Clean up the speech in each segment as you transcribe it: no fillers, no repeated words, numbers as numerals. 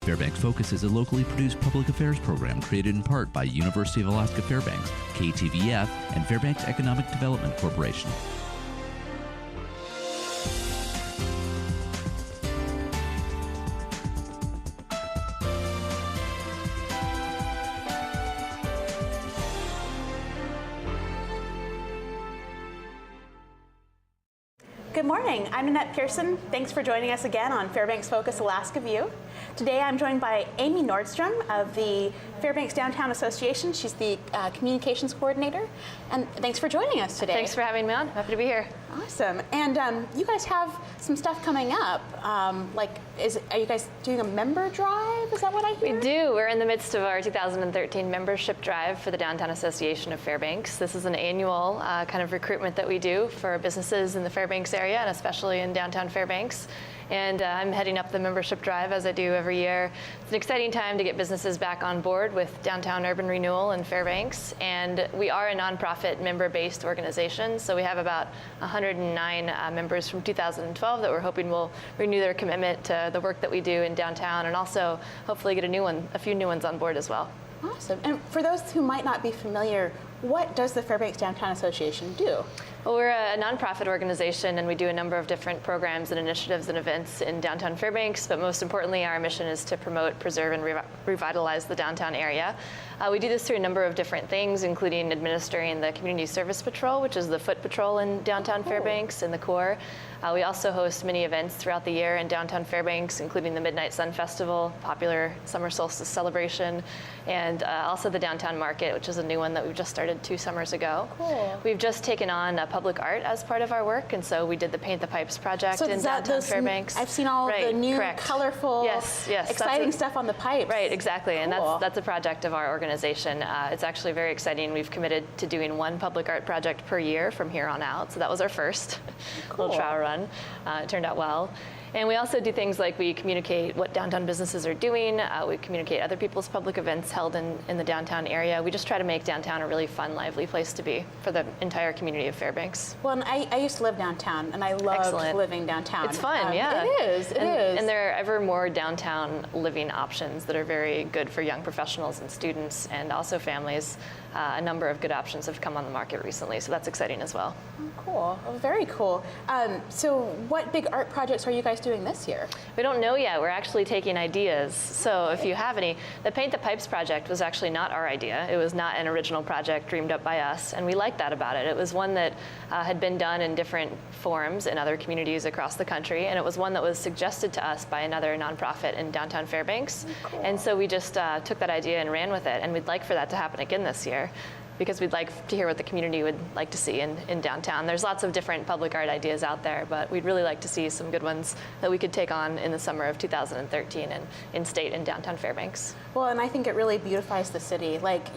Fairbanks Focus is a locally produced public affairs program created in part by University of Alaska Fairbanks, KTVF, and Fairbanks Economic Development Corporation. Good morning, I'm Annette Pearson. Thanks for joining us again on Fairbanks Focus Alaska View. Today I'm joined by Amy Nordstrom of the Fairbanks Downtown Association. She's the communications coordinator. And thanks for joining us today. Thanks for having me on. Happy to be here. Awesome. And you guys have some stuff coming up. Are you guys doing a member drive? Is that what I hear? We do. We're in the midst of our 2013 membership drive for the Downtown Association of Fairbanks. This is an annual kind of recruitment that we do for businesses in the Fairbanks area, and especially in downtown Fairbanks. And I'm heading up the membership drive as I do every year. It's an exciting time to get businesses back on board with downtown urban renewal in Fairbanks. And we are a nonprofit member-based organization, so we have about 109 members from 2012 that we're hoping will renew their commitment to the work that we do in downtown, and also hopefully get a few new ones on board as well. Awesome. And for those who might not be familiar, what does the Fairbanks Downtown Association do? Well, we're a nonprofit organization, and we do a number of different programs and initiatives and events in downtown Fairbanks, but most importantly, our mission is to promote, preserve, and revitalize the downtown area. We do this through a number of different things, including administering the Community Service Patrol, which is the foot patrol in downtown Fairbanks in the core. We also host many events throughout the year in downtown Fairbanks, including the Midnight Sun Festival, popular summer solstice celebration, and also the Downtown Market, which is a new one that we've just started 2 summers ago. Cool. We've just taken on public art as part of our work, and so we did the Paint the Pipes project in downtown Fairbanks. I've seen all the new, colorful, exciting stuff on the pipes. Right, exactly, and cool. that's a project of our organization. It's actually very exciting. We've committed to doing 1 public art project per year from here on out, so that was our first little trial run. It turned out well. And we also do things like we communicate what downtown businesses are doing. We communicate other people's public events held in the downtown area. We just try to make downtown a really fun, lively place to be for the entire community of Fairbanks. Well, and I used to live downtown, and I loved living downtown. It's fun, yeah. It is. And there are ever more downtown living options that are very good for young professionals and students, and also families. A number of good options have come on the market recently, so that's exciting as well. Oh, cool. Well, very cool. So what big art projects are you guys doing this year? We don't know yet. We're actually taking ideas. So if you have any, the Paint the Pipes project was actually not our idea. It was not an original project dreamed up by us, and we liked that about it. It was one that had been done in different forms in other communities across the country, and it was one that was suggested to us by another nonprofit in downtown Fairbanks. Cool. And so we just took that idea and ran with it, and we'd like for that to happen again this year, because we'd like to hear what the community would like to see in downtown. There's lots of different public art ideas out there, but we'd really like to see some good ones that we could take on in the summer of 2013 and in-state in downtown Fairbanks. Well, and I think it really beautifies the city. Like,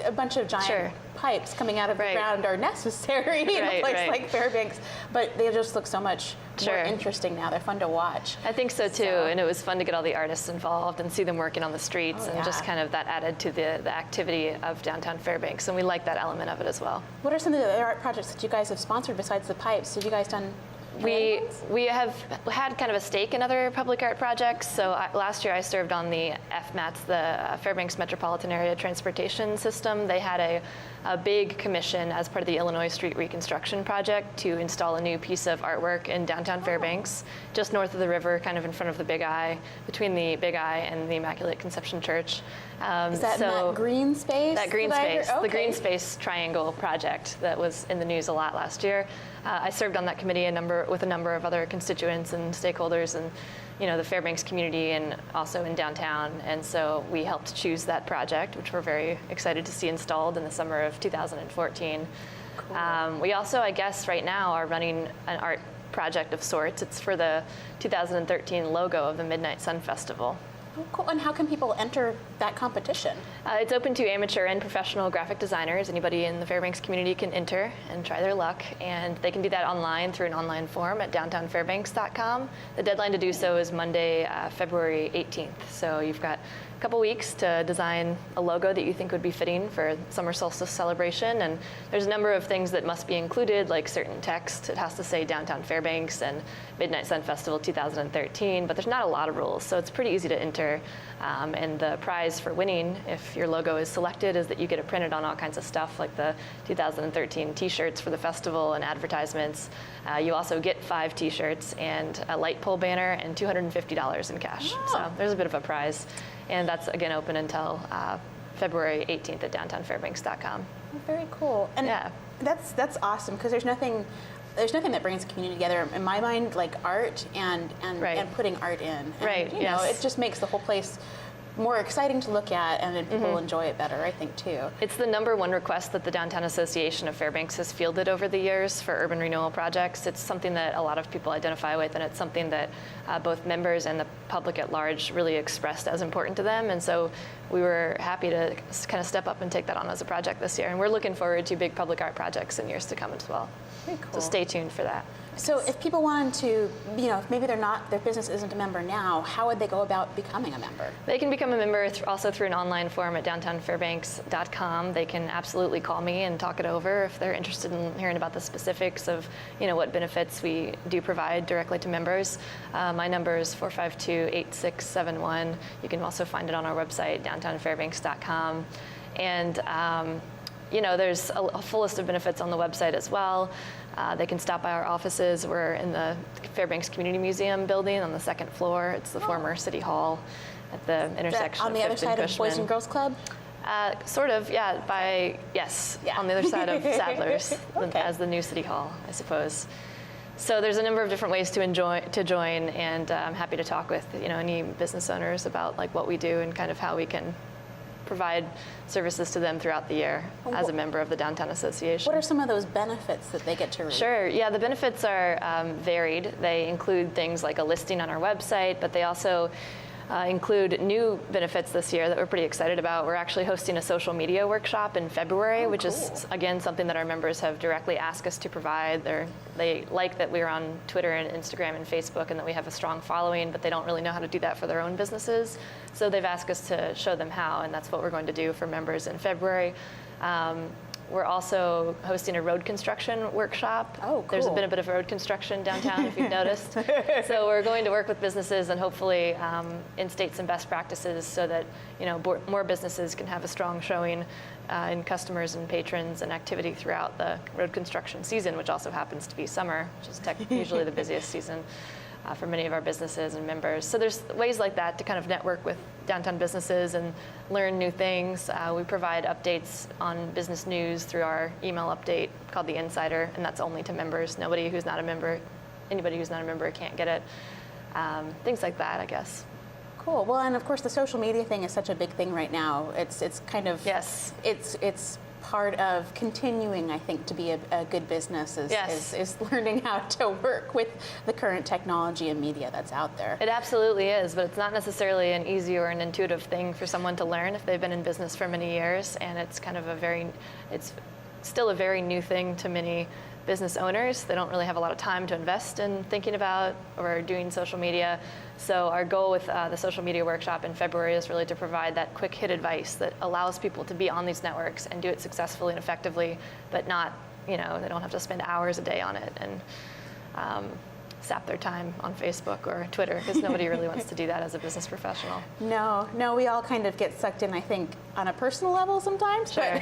a bunch of giant pipes coming out of the ground are necessary in a place like Fairbanks, but they just look so much more interesting now. They're fun to watch. I think so too, and it was fun to get all the artists involved and see them working on the streets, and just kind of that added to the activity of downtown Fairbanks, and we like that element of it as well. What are some of the other art projects that you guys have sponsored besides the pipes? Have you guys done We have had kind of a stake in other public art projects. So last year I served on the FMATS, the Fairbanks Metropolitan Area Transportation System. They had a big commission as part of the Illinois Street Reconstruction Project to install a new piece of artwork in downtown Fairbanks, just north of the river, kind of in front of the Big I, between the Big I and the Immaculate Conception Church. Is that in that green space? That green space, the green space triangle project that was in the news a lot last year. I served on that committee with a number of other constituents and stakeholders, and the Fairbanks community, and also in downtown. And so we helped choose that project, which we're very excited to see installed in the summer of 2014. Cool. We also, I guess, right now are running an art project of sorts. It's for the 2013 logo of the Midnight Sun Festival. Oh, cool. And how can people enter that competition? It's open to amateur and professional graphic designers. Anybody in the Fairbanks community can enter and try their luck, and they can do that online through an online form at downtownfairbanks.com. The deadline to do so is Monday, February 18th. So you've got a couple weeks to design a logo that you think would be fitting for summer solstice celebration, and there's a number of things that must be included, like certain text. It has to say Downtown Fairbanks and Midnight Sun Festival 2013, but there's not a lot of rules, so it's pretty easy to enter. year. And the prize for winning, if your logo is selected, is that you get it printed on all kinds of stuff, like the 2013 t-shirts for the festival and advertisements. You also get 5 t-shirts and a light pole banner and $250 in cash. Wow. So there's a bit of a prize. And that's, again, open until February 18th at downtownfairbanks.com. Very cool. And yeah. That's awesome, because there's nothing that brings the community together in my mind like art and putting art in. And, right. you know, it just makes the whole place more exciting to look at, and then people enjoy it better, I think, too. It's the #1 request that the Downtown Association of Fairbanks has fielded over the years for urban renewal projects. It's something that a lot of people identify with, and it's something that both members and the public at large really expressed as important to them. And so we were happy to kind of step up and take that on as a project this year. And we're looking forward to big public art projects in years to come as well. Very cool. So stay tuned for that. So if people wanted to, you know, if maybe their business isn't a member now, how would they go about becoming a member? They can become a member also through an online form at downtownfairbanks.com. They can absolutely call me and talk it over if they're interested in hearing about the specifics of, you know, what benefits we do provide directly to members. My number is 452-8671. You can also find it on our website, downtownfairbanks.com. And you know, there's a full list of benefits on the website as well. They can stop by our offices. We're in the Fairbanks Community Museum building on the 2nd floor. It's the former City Hall at the intersection on the other side of Boys and Girls Club? Sort of, yeah. On the other side of Sadler's, Okay. as the new City Hall, I suppose. So there's a number of different ways to join, and I'm happy to talk with, you know, any business owners about like what we do and kind of how we can provide services to them throughout the year as a member of the Downtown Association. What are some of those benefits that they get to reap? Sure, yeah, the benefits are varied. They include things like a listing on our website, but they also include new benefits this year that we're pretty excited about. We're actually hosting a social media workshop in February, which is, again, something that our members have directly asked us to provide. They like that we're on Twitter and Instagram and Facebook and that we have a strong following, but they don't really know how to do that for their own businesses. So they've asked us to show them how, and that's what we're going to do for members in February. We're also hosting a road construction workshop. Oh, cool. There's been a bit of road construction downtown, if you've noticed. So we're going to work with businesses and hopefully instate some best practices so that, you know, more businesses can have a strong showing in customers and patrons and activity throughout the road construction season, which also happens to be summer, which is usually the busiest season for many of our businesses and members. So there's ways like that to kind of network with downtown businesses and learn new things. We provide updates on business news through our email update called The Insider, and that's only to members. Anybody who's not a member can't get it. Things like that, I guess. Cool. Well, and of course, the social media thing is such a big thing right now. It's kind of, yes. It's part of continuing, I think, to be a good business is learning how to work with the current technology and media that's out there. It absolutely is, but it's not necessarily an easy or an intuitive thing for someone to learn if they've been in business for many years, and it's kind of it's still a very new thing to many business owners. They don't really have a lot of time to invest in thinking about or doing social media. So our goal with the social media workshop in February is really to provide that quick hit advice that allows people to be on these networks and do it successfully and effectively, but not, you know, they don't have to spend hours a day on it and sap their time on Facebook or Twitter, because nobody really wants to do that as a business professional. No, we all kind of get sucked in, I think, on a personal level sometimes. Sure.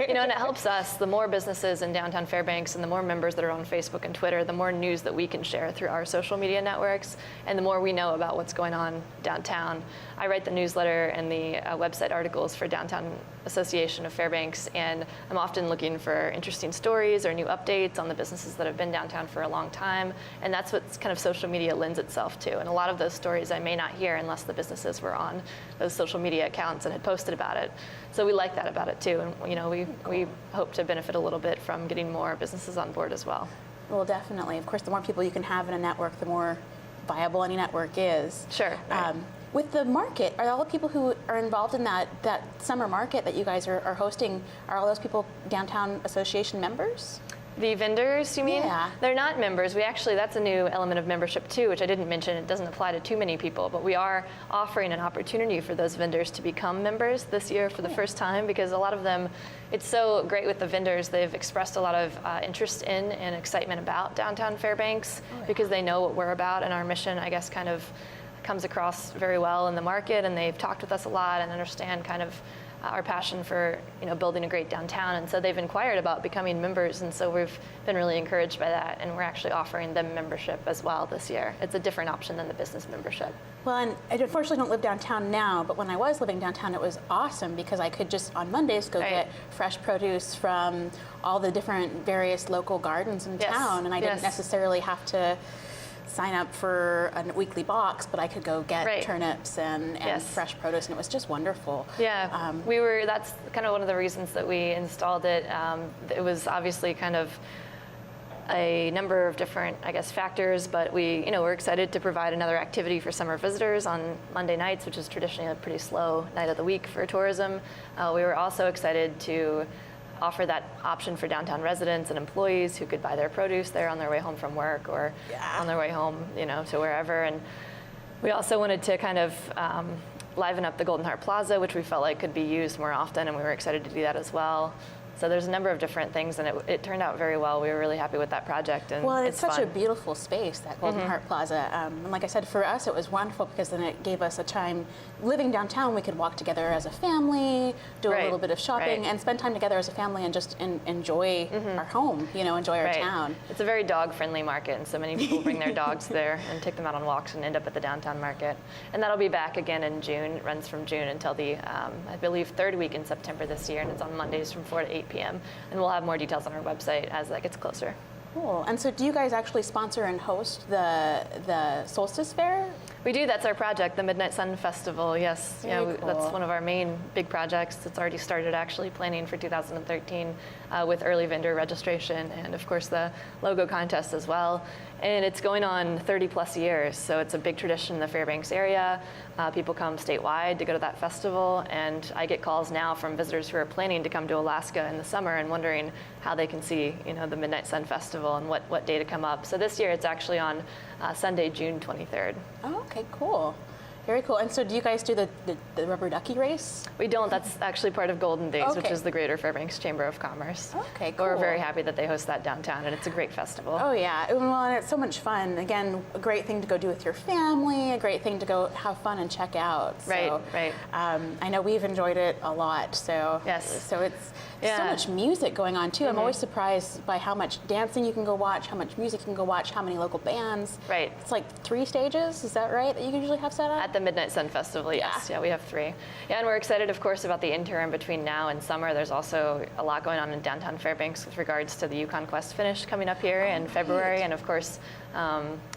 You know, and it helps us, the more businesses in downtown Fairbanks and the more members that are on Facebook and Twitter, the more news that we can share through our social media networks, and the more we know about what's going on downtown. I write the newsletter and the website articles for Downtown Association of Fairbanks, and I'm often looking for interesting stories or new updates on the businesses that have been downtown for a long time, and that's what kind of social media lends itself to. And a lot of those stories I may not hear unless the businesses were on those social media accounts and had posted about it. So we like that about it too, and you know, we hope to benefit a little bit from getting more businesses on board as well. Well, definitely. Of course, the more people you can have in a network, the more viable any network is. Sure. Right. With the market, are all the people who are involved in that summer market that you guys are hosting, are all those people Downtown Association members? The vendors, you mean? Yeah. They're not members. That's a new element of membership too, which I didn't mention. It doesn't apply to too many people, but we are offering an opportunity for those vendors to become members this year for the first time, because a lot of them, it's so great with the vendors. They've expressed a lot of interest in and excitement about downtown Fairbanks because they know what we're about, and our mission, I guess, kind of comes across very well in the market, and they've talked with us a lot and understand kind of our passion for building a great downtown, and so they've inquired about becoming members, and so we've been really encouraged by that, and we're actually offering them membership as well this year. It's a different option than the business membership. Well, and I unfortunately don't live downtown now, but when I was living downtown, it was awesome because I could just on Mondays go get fresh produce from all the different various local gardens in town, and I didn't necessarily have to sign up for a weekly box, but I could go get turnips and fresh produce, and it was just wonderful. Yeah, that's kind of one of the reasons that we installed it. It was obviously kind of a number of different, I guess, factors, but we're excited to provide another activity for summer visitors on Monday nights, which is traditionally a pretty slow night of the week for tourism. We were also excited to offer that option for downtown residents and employees who could buy their produce there on their way home from work or on their way home, to wherever. And we also wanted to kind of liven up the Golden Heart Plaza, which we felt like could be used more often, and we were excited to do that as well. So there's a number of different things, and it turned out very well. We were really happy with that project. And well, it's such a beautiful space, that Golden Heart Plaza. And like I said, for us, it was wonderful because then it gave us a time, living downtown, we could walk together as a family, do a little bit of shopping, and spend time together as a family and just enjoy our home, enjoy our town. It's a very dog-friendly market, and so many people bring their dogs there and take them out on walks and end up at the downtown market. And that'll be back again in June. It runs from June until the, I believe, third week in September this year, and it's on Mondays from 4 to 8 p.m. And we'll have more details on our website as that gets closer. Cool. And so do you guys actually sponsor and host the Solstice Fair? We do. That's our project, the Midnight Sun Festival. Yes. Very cool. That's one of our main big projects. It's already started actually planning for 2013 with early vendor registration and, of course, the logo contest as well. And it's going on 30 plus years, so it's a big tradition in the Fairbanks area. People come statewide to go to that festival, and I get calls now from visitors who are planning to come to Alaska in the summer and wondering how they can see, the Midnight Sun Festival and what day to come up. So this year it's actually on Sunday, June 23rd. Oh, okay, cool. Very cool. And so do you guys do the rubber ducky race? We don't. That's actually part of Golden Days, which is the Greater Fairbanks Chamber of Commerce. Okay, cool. We're very happy that they host that downtown, and it's a great festival. Oh, yeah. Well, and it's so much fun. Again, a great thing to go do with your family, a great thing to go have fun and check out. So, right. I know we've enjoyed it a lot. So, so it's so much music going on, too. I'm always surprised by how much dancing you can go watch, how much music you can go watch, how many local bands. Right. It's like 3 stages, is that right, that you usually have set up? At the Midnight Sun Festival, yes. Yeah, we have 3. Yeah, and we're excited, of course, about the interim between now and summer. There's also a lot going on in downtown Fairbanks with regards to the Yukon Quest finish coming up here in February, and of course,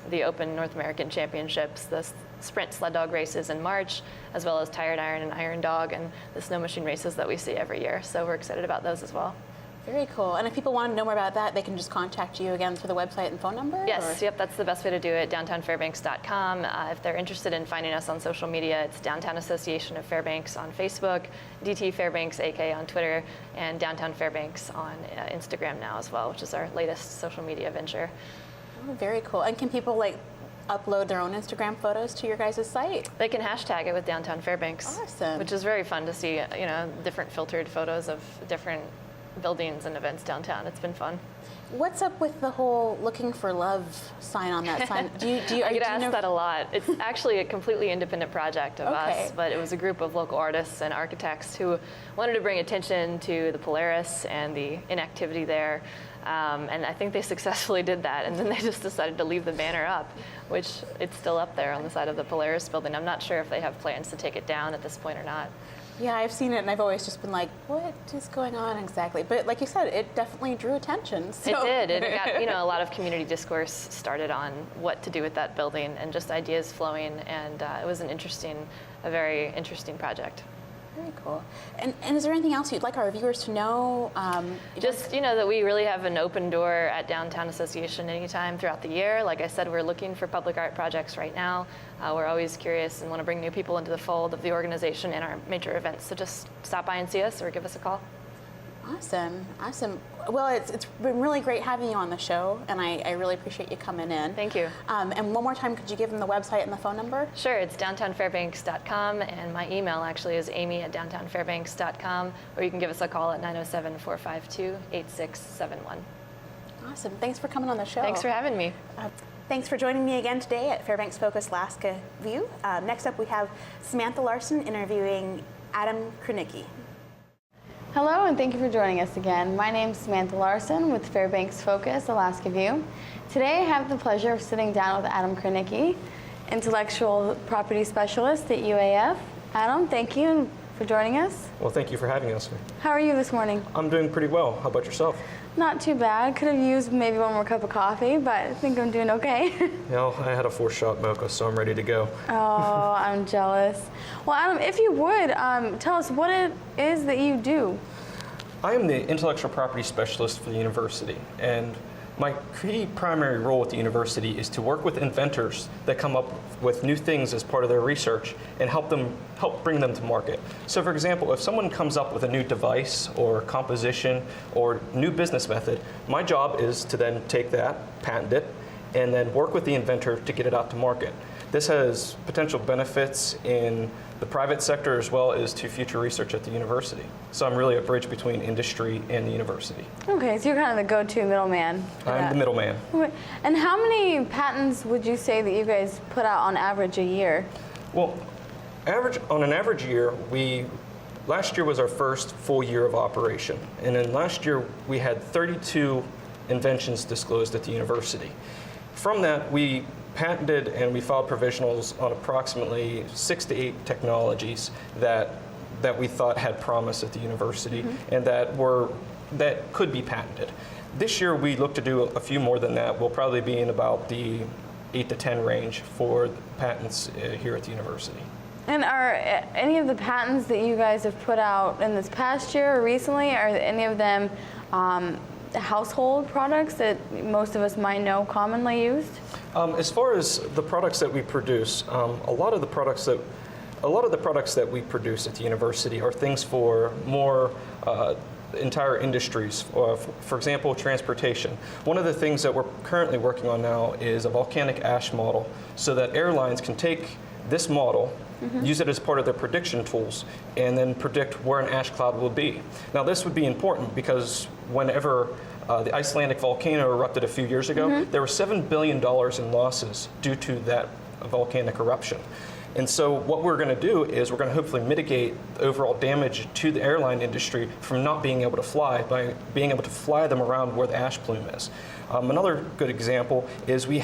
the Open North American Championships, the sprint sled dog races in March, as well as Tired Iron and Iron Dog, and the snow machine races that we see every year. So we're excited about those as well. Very cool. And if people want to know more about that, they can just contact you again through the website and phone number? Yes, yep, that's the best way to do it, downtownfairbanks.com. If they're interested in finding us on social media, it's Downtown Association of Fairbanks on Facebook, DT Fairbanks AK on Twitter, and Downtown Fairbanks on Instagram now as well, which is our latest social media venture. Oh, very cool. And can people upload their own Instagram photos to your guys' site? They can hashtag it with Downtown Fairbanks. Awesome. Which is very fun to see, different filtered photos of different buildings and events downtown. It's been fun. What's up with the whole looking for love sign on that sign? I get asked that a lot. It's actually a completely independent project of us, but it was a group of local artists and architects who wanted to bring attention to the Polaris and the inactivity there. And I think they successfully did that, and then they just decided to leave the banner up, which it's still up there on the side of the Polaris building. I'm not sure if they have plans to take it down at this point or not. Yeah, I've seen it, and I've always just been like, what is going on exactly? But like you said, it definitely drew attention. So. It did. It got, a lot of community discourse started on what to do with that building and just ideas flowing, and it was a very interesting project. Very cool. And is there anything else you'd like our viewers to know? That we really have an open door at Downtown Association anytime throughout the year. Like I said, we're looking for public art projects right now. We're always curious and want to bring new people into the fold of the organization and our major events. So just stop by and see us or give us a call. Awesome. Well, it's been really great having you on the show, and I really appreciate you coming in. Thank you. And one more time, could you give them the website and the phone number? Sure, it's downtownfairbanks.com, and my email actually is amy@downtownfairbanks.com, or you can give us a call at 907-452-8671. Awesome. Thanks for coming on the show. Thanks for having me. Thanks for joining me again today at Fairbanks Focus Alaska View. Next up, we have Samantha Larson interviewing Adam Kranicki. Hello, and thank you for joining us again. My name is Samantha Larson with Fairbanks Focus Alaska View. Today, I have the pleasure of sitting down with Adam Kranicki, Intellectual Property Specialist at UAF. Adam, thank you for joining us. Well, thank you for having us. How are you this morning? I'm doing pretty well. How about yourself? Not too bad. Could have used maybe one more cup of coffee, but I think I'm doing okay. I had a 4-shot mocha, so I'm ready to go. Oh, I'm jealous. Well, Adam, if you would, tell us what it is that you do. I am the Intellectual Property Specialist for the university, and my key primary role at the university is to work with inventors that come up with new things as part of their research and help bring them to market. So for example, if someone comes up with a new device or composition or new business method, my job is to then take that, patent it, and then work with the inventor to get it out to market. This has potential benefits in the private sector as well as to future research at the university. So I'm really a bridge between industry and the university. Okay, so you're kind of the go-to middleman. I'm the middleman. Okay. And how many patents would you say that you guys put out on average a year? Well, on an average year, last year was our first full year of operation. And then last year we had 32 inventions disclosed at the university. From that, we patented and we filed provisionals on approximately 6 to 8 technologies that we thought had promise at the university and that could be patented. This year we look to do a few more than that. We'll probably be in about the 8 to 10 range for patents here at the university. And are any of the patents that you guys have put out in this past year or recently, are any of them household products that most of us might know commonly used? As far as the products that we produce, a lot of the products that we produce at the university are things for more entire industries. For example, transportation. One of the things that we're currently working on now is a volcanic ash model, so that airlines can take this model, use it as part of their prediction tools, and then predict where an ash cloud will be. Now, this would be important because whenever the Icelandic volcano erupted a few years ago, there were $7 billion in losses due to that volcanic eruption. And so what we're going to do is we're going to hopefully mitigate the overall damage to the airline industry from not being able to fly by being able to fly them around where the ash plume is. Another good example is we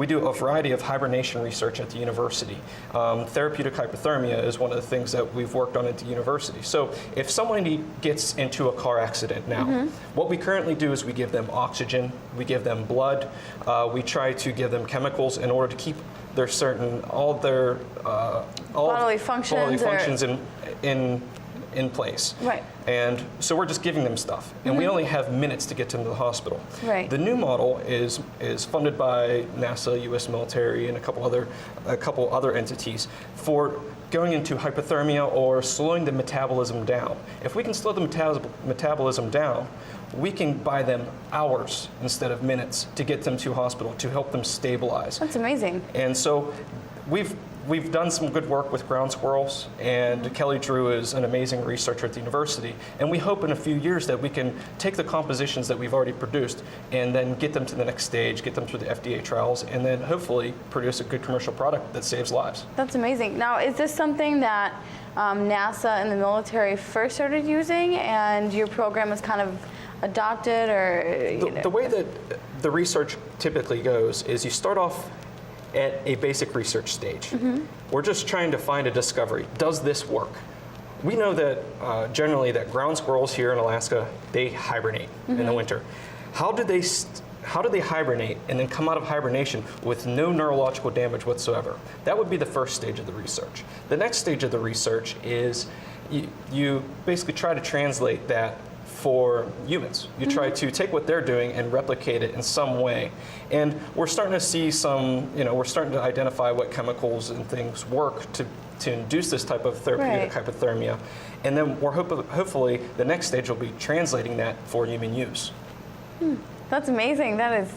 do a variety of hibernation research at the university. Therapeutic hypothermia is one of the things that we've worked on at the university. So if somebody gets into a car accident now, what we currently do is we give them oxygen, we give them blood, we try to give them chemicals in order to keep all their bodily functions in place. Right. And so we're just giving them stuff, and we only have minutes to get them to the hospital. Right. The new model is funded by NASA, U.S. military, and a couple other entities for going into hypothermia or slowing the metabolism down. If we can slow the metabolism down, we can buy them hours instead of minutes to get them to hospital to help them stabilize. That's amazing. And so we've done some good work with ground squirrels, and Kelly Drew is an amazing researcher at the university. And we hope in a few years that we can take the compositions that we've already produced and then get them to the next stage, get them through the FDA trials, and then hopefully produce a good commercial product that saves lives. That's amazing. Now, is this something that NASA and the military first started using, and your program is kind of adopted, or? The way that the research typically goes is you start off at a basic research stage. We're just trying to find a discovery. Does this work? We know that generally that ground squirrels here in Alaska, they hibernate in the winter. How do they hibernate and then come out of hibernation with no neurological damage whatsoever? That would be the first stage of the research. The next stage of the research is you basically try to translate that for humans. You try to take what they're doing and replicate it in some way. And we're starting to see we're starting to identify what chemicals and things work to induce this type of therapeutic hypothermia. And then we're hopefully the next stage will be translating that for human use. That's amazing. That is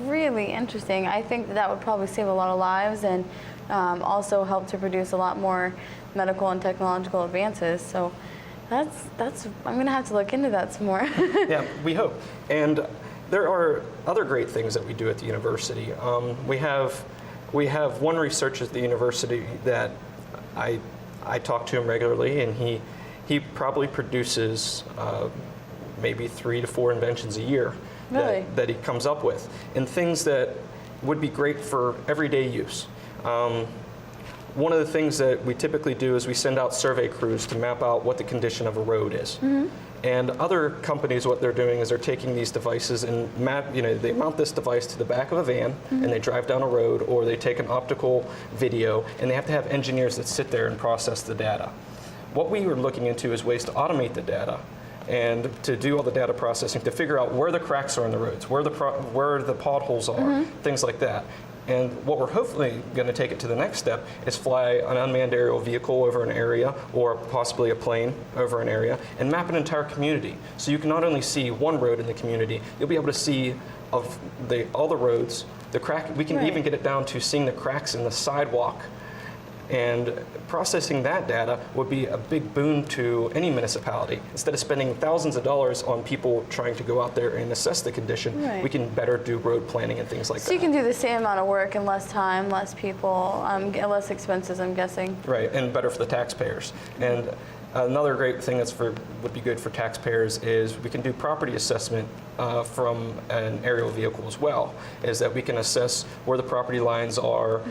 really interesting. I think that would probably save a lot of lives and also help to produce a lot more medical and technological advances. So I'm going to have to look into that some more. Yeah, we hope. And there are other great things that we do at the university. We have one researcher at the university that I talk to him regularly, and he probably produces maybe 3 to 4 inventions a year Really? that he comes up with, and things that would be great for everyday use. One of the things that we typically do is we send out survey crews to map out what the condition of a road is. And other companies, what they're doing is they're taking these devices and they mount this device to the back of a van and they drive down a road, or they take an optical video, and they have to have engineers that sit there and process the data. What we were looking into is ways to automate the data and to do all the data processing, to figure out where the cracks are in the roads, where the potholes are, things like that. And what we're hopefully going to take it to the next step is fly an unmanned aerial vehicle over an area, or possibly a plane over an area, and map an entire community. So you can not only see one road in the community, you'll be able to see all the roads, the crack. We can even get it down to seeing the cracks in the sidewalk. And processing that data would be a big boon to any municipality. Instead of spending thousands of dollars on people trying to go out there and assess the condition, we can better do road planning and things like that. So you can do the same amount of work in less time, less people, less expenses, I'm guessing. Right, and better for the taxpayers. And another great thing would be good for taxpayers is we can do property assessment from an aerial vehicle as well, is that we can assess where the property lines are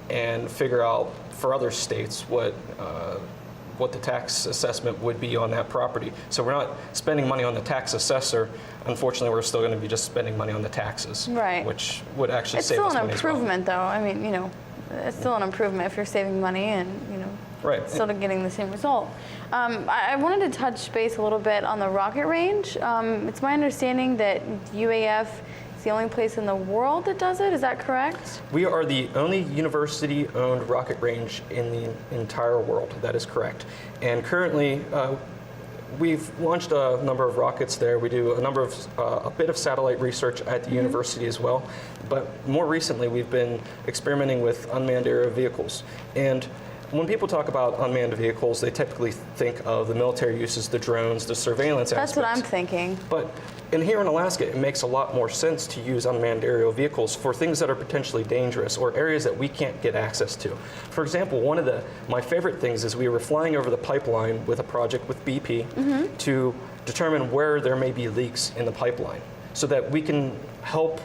and figure out for other states what the tax assessment would be on that property. So we're not spending money on the tax assessor. Unfortunately, we're still going to be just spending money on the taxes, which would actually save us money as well. It's still an improvement, though. I mean, it's still an improvement if you're saving money and, still getting the same result. I wanted to touch base a little bit on the rocket range. It's my understanding that UAF is the only place in the world that does it. Is that correct? We are the only university-owned rocket range in the entire world. That is correct. And currently, we've launched a number of rockets there. We do a bit of satellite research at the university as well. But more recently, we've been experimenting with unmanned aerial vehicles. And when people talk about unmanned vehicles, they typically think of the military uses, the drones, the surveillance aspects. That's what I'm thinking. But here in Alaska, it makes a lot more sense to use unmanned aerial vehicles for things that are potentially dangerous or areas that we can't get access to. For example, one of my favorite things is we were flying over the pipeline with a project with BP to determine where there may be leaks in the pipeline, so that we can help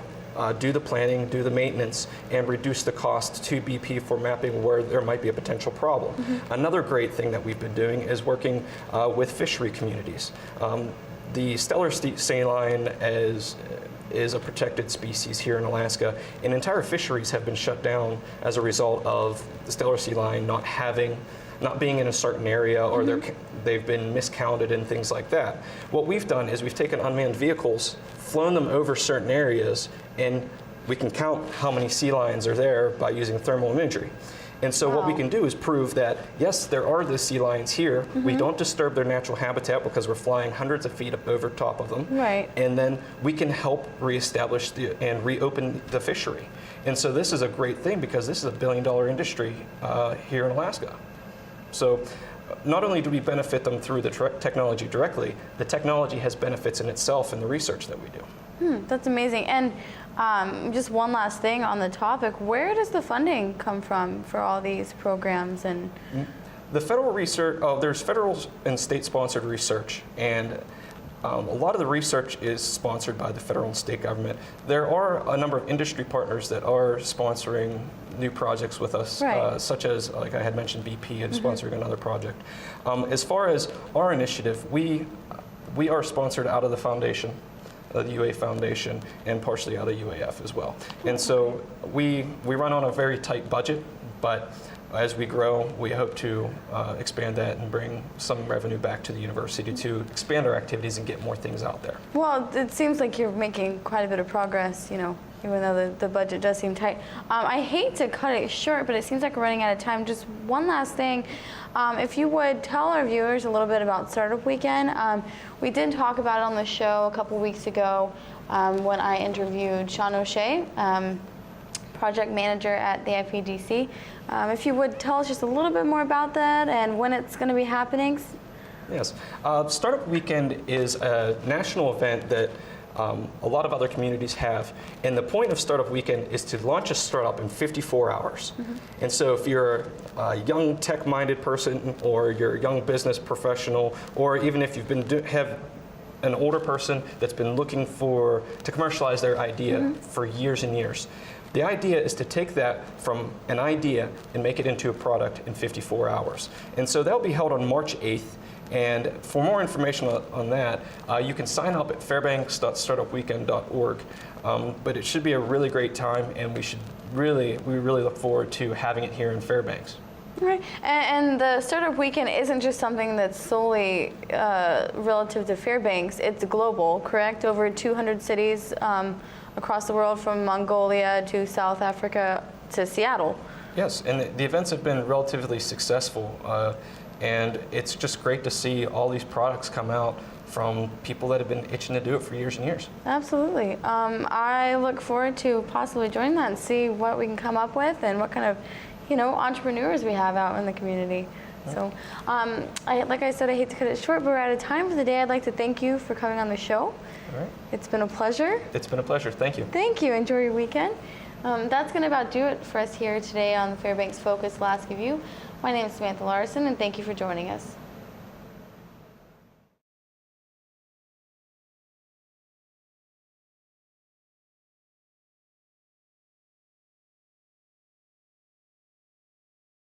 do the planning, do the maintenance, and reduce the cost to BP for mapping where there might be a potential problem. Another great thing that we've been doing is working with fishery communities. The Steller saline is a protected species here in Alaska, and entire fisheries have been shut down as a result of the Steller saline not being in a certain area, or they've been miscounted and things like that. What we've done is we've taken unmanned vehicles, flown them over certain areas, and we can count how many sea lions are there by using thermal imagery. And so what we can do is prove that, yes, there are the sea lions here. We don't disturb their natural habitat because we're flying hundreds of feet up over top of them. And then we can help reestablish and reopen the fishery. And so this is a great thing, because this is $1 billion industry here in Alaska. So not only do we benefit them through the technology directly, the technology has benefits in itself in the research that we do. That's amazing. And just one last thing on the topic, where does the funding come from for all these programs? And the federal research, there's federal and state-sponsored research, and a lot of the research is sponsored by the federal and state government. There are a number of industry partners that are sponsoring new projects with us, such as, like I had mentioned, BP is sponsoring another project. As far as our initiative, we are sponsored out of the foundation, the UA Foundation, and partially out of UAF as well. And so we run on a very tight budget, but as we grow, we hope to expand that and bring some revenue back to the university to expand our activities and get more things out there. Well, it seems like you're making quite a bit of progress, even though the budget does seem tight. I hate to cut it short, but it seems like we're running out of time. Just one last thing. If you would tell our viewers a little bit about Startup Weekend. We did talk about it on the show a couple weeks ago when I interviewed Sean O'Shea, project manager at the IPDC. If you would tell us just a little bit more about that and when it's going to be happening. Yes. Startup Weekend is a national event that a lot of other communities have. And the point of Startup Weekend is to launch a startup in 54 hours. And so if you're a young tech-minded person, or you're a young business professional, or even if you've have an older person that's been looking to commercialize their idea for years and years, the idea is to take that from an idea and make it into a product in 54 hours. And so that'll be held on March 8th. And for more information on that, you can sign up at fairbanks.startupweekend.org. But it should be a really great time, and we really look forward to having it here in Fairbanks. Right, and the Startup Weekend isn't just something that's solely relative to Fairbanks. It's global, correct? Over 200 cities across the world, from Mongolia to South Africa to Seattle. Yes, and the events have been relatively successful. And it's just great to see all these products come out from people that have been itching to do it for years and years. Absolutely. I look forward to possibly joining that and see what we can come up with and what kind of, entrepreneurs we have out in the community. So, like I said, I hate to cut it short, but we're out of time for the day. I'd like to thank you for coming on the show. All right. It's been a pleasure. It's been a pleasure. Thank you. Thank you. Enjoy your weekend. That's going to about do it for us here today on the Fairbanks Focus Alaska View. My name is Samantha Larson, and thank you for joining us.